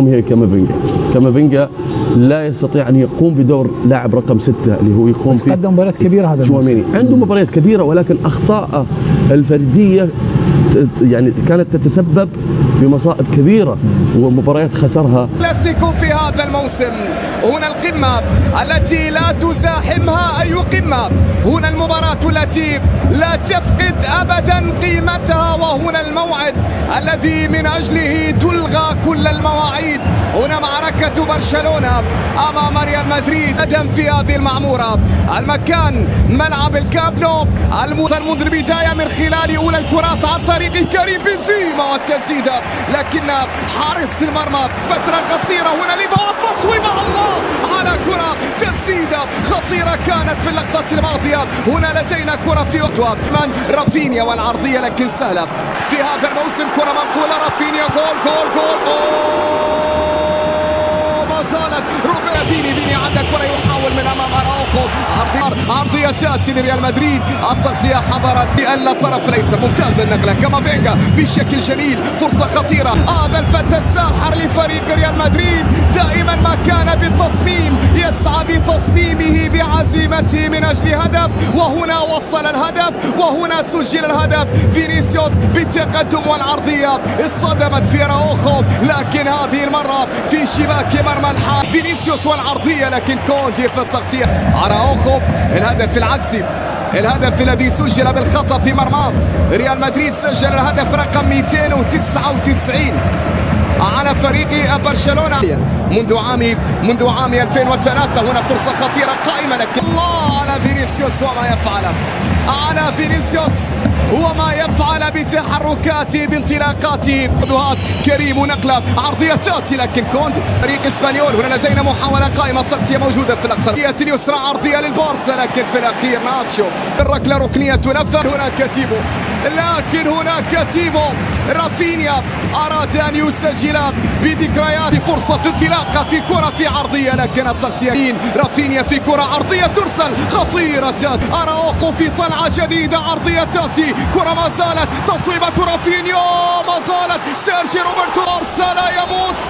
هي كامافينجا لا يستطيع أن يقوم بدور لاعب رقم 6 اللي هو يقوم بس قدم مباريات كبيرة هذا الموسم. عنده مباريات كبيرة ولكن أخطاء الفردية يعني كانت تتسبب في مصائب كبيرة ومباريات خسرها. كلاسيكو في هذا الموسم، هنا القمة التي لا تزاحمها أي قمة، هنا المباراة التي لا تفقد أبدا قيمتها، وهنا الموعد الذي من أجله تلغى كل المواعيد. هنا معركة برشلونة أمام ريال مدريد، قدم في هذه المعمورة المكان ملعب الكامب نو، منذ البداية من خلال أولى الكرات عن طريق كريم بنزيما والتسديدة، لكن حارس المرمى فترة قصيرة. هنا ليفا والتصويبة، الله على كرة تسديدة خطيرة كانت في اللقطة الماضية. هنا لدينا كرة في أطواب من رافينيا والعرضية لكن سهلة في هذا الموسم. كرة منقولة رافينيا، جول جول جول جول. ما زالت فيني عندك كرة يحاول من أمام أراوخو، عرضية تأتي لريال مدريد، التغطية حضرت بألا طرف ليس ممتازة النقلة. كامافينجا بشكل جميل، فرصة خطيرة. هذا الفتى الساحر لفريق ريال مدريد دائما ما كان بالتصميم، يسعى بتصميمه بعزيمته من أجل هدف، وهنا وصل الهدف وهنا سجل الهدف. فينيسيوس بالتقدم والعرضية اصطدمت في أراوخو، لكن هذه المرة في شباك مرمى الحارس. فينيسيوس والعرضية لكن كوندي في التغطية. أراوخو الهدف العكسي، الهدف الذي سجل بالخطأ في مرمى ريال مدريد، سجل الهدف رقم 299 على فريق برشلونة منذ عام 2003. هنا فرصة خطيرة قائمة، لكن الله على فينيسيوس وما يفعله، على فينيسيوس وما يفعل بتحركاته بانطلاقاته. خطوات كريم ونقلة، عرضية تأتي لكن كوندي فريق اسبانيول. هنا لدينا محاولة قائمة، التغطية موجودة في اللقطة اليسرى، عرضية للبارسا لكن في الأخير ناتشو الركلة ركنية تنفذ. هناك تيبو رافينيا أراد أن يسجل بذكريات، فرصة في انطلاقة في كرة في عرضية لكن التغطية. رافينيا في كرة عرضية ترسل خطيرة، أراوخو في طلعة جديدة، عرضية تأتي، كرة ما زالت، تصويبة رافينيا ما زالت. سيرجي روبرتو لا يموت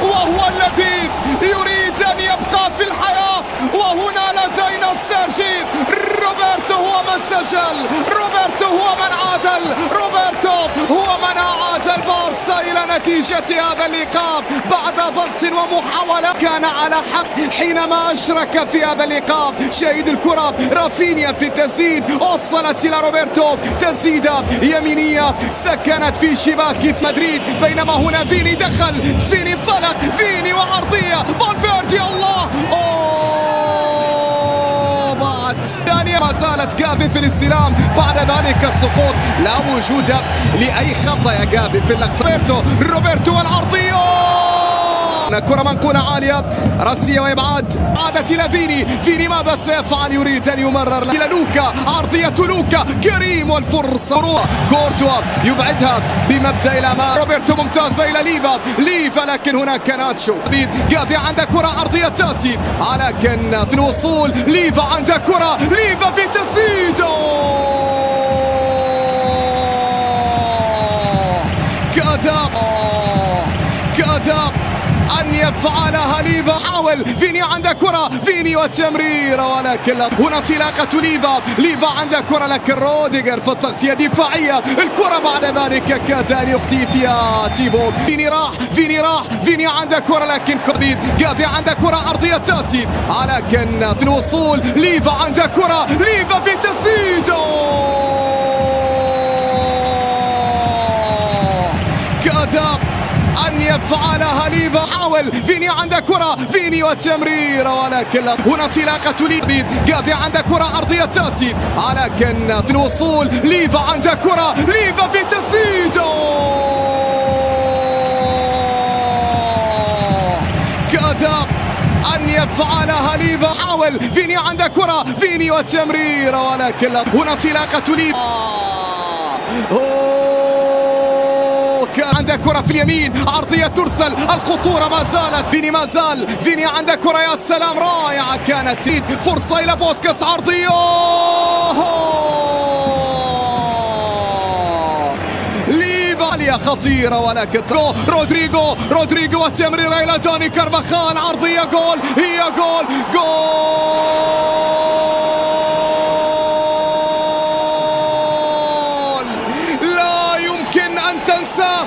وهو الذي يريد أن يبقى في الحياة، وهنا لدينا سيرجي روبرتو هو من سجل، روبرتو هو من عادل، روبرتو هو من أعاد البارسا إلى نتيجة هذا اللقاء بعد ضغط ومحاولة. كان على حق حينما أشرك في هذا اللقاء. شهيد الكرة رافينيا في التسديد، وصلت إلى روبرتو، تسديدة يمينية سكنت في شباك مدريد، بينما هنا فيني دخل، فيني انطلق، فيني وعرضية فالفيردي، الله ثانية. ما زالت جافي في الاستلام، بعد ذلك السقوط، لا وجود لأي خطأ يا جافي في اللقطة. روبرتو والعرضية، كرة منقولة عالية راسية وإبعاد، عادت إلى فيني ماذا سيفعل؟ يريد أن يمرر إلى لوكا، عرضية لوكا، كريم والفرصة، كورتوا يبعدها بمبدأ الأمان. روبرتو ممتازة إلى ليفا لكن هناك ناتشو. جافي عنده كرة عرضية تأتي، لكن في الوصول ليفا عنده كرة، ليفا في تسديده، كادر أن يفعلها ليفا. حاول فيني عنده كرة، فيني وتمريرة، ولكن هنا انطلاقة ليفا عنده كرة لكن روديجر في التغطية دفاعية. الكرة بعد ذلك كاد أن يخطي فيها تيبو. فيني عنده كرة لكن جافي عنده كرة عرضية تأتي، لكن في الوصول ليفا عنده كرة، ليفا في تسديده، كاد أن يفعلها ليفا. حاول فيني عنده كرة، فيني وتمريرة، ولكن هنا انطلاقة جافي عنده كرة عرضية تأتي، لكن في الوصول ليفا عنده كرة، ليفا في تسديده، كاد أن يفعلها ليفا. حاول فيني عنده كرة، فيني وتمريرة، ولكن هنا انطلاقة ليفا. عنده كرة في اليمين، عرضية ترسل، الخطورة ما زالت. فيني عنده كرة، يا سلام رائعة كانت، فرصة إلى بوسكس، عرضية عالية خطيرة، ولكن رودريجو والتمريرة إلى داني كارفاخال، عرضية جول، هي جول. لا يمكن أن تنساه،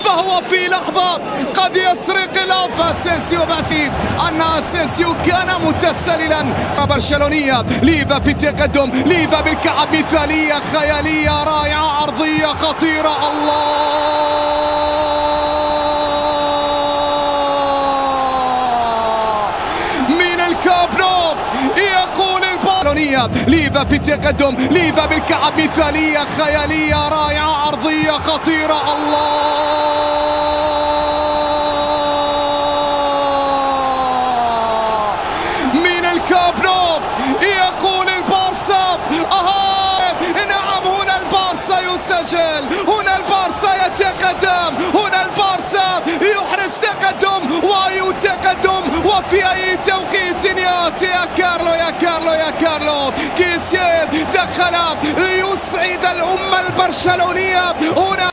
فهو في لحظة قد يسرق الأنف. أسينسيو بعتيب أن أسينسيو كان متسللا. برشلونية، ليفا في التقدم، ليفا بالكعب، مثالية خيالية رائعة، عرضية خطيرة، الله من الكامب نو يقول البرشلونية. ليفا في التقدم، ليفا بالكعب، مثالية خيالية رائعة، عرضية خطيرة، الله من الكامب نو يقول البارسا. نعم، هنا البارسا يسجل، هنا البارسا يتقدم، هنا البارسا يحرز تقدم ويتقدم، وفي أي توقيت يأتي يا كارلو كيسيه دخل ليسعد الأمة البرشلونية هنا.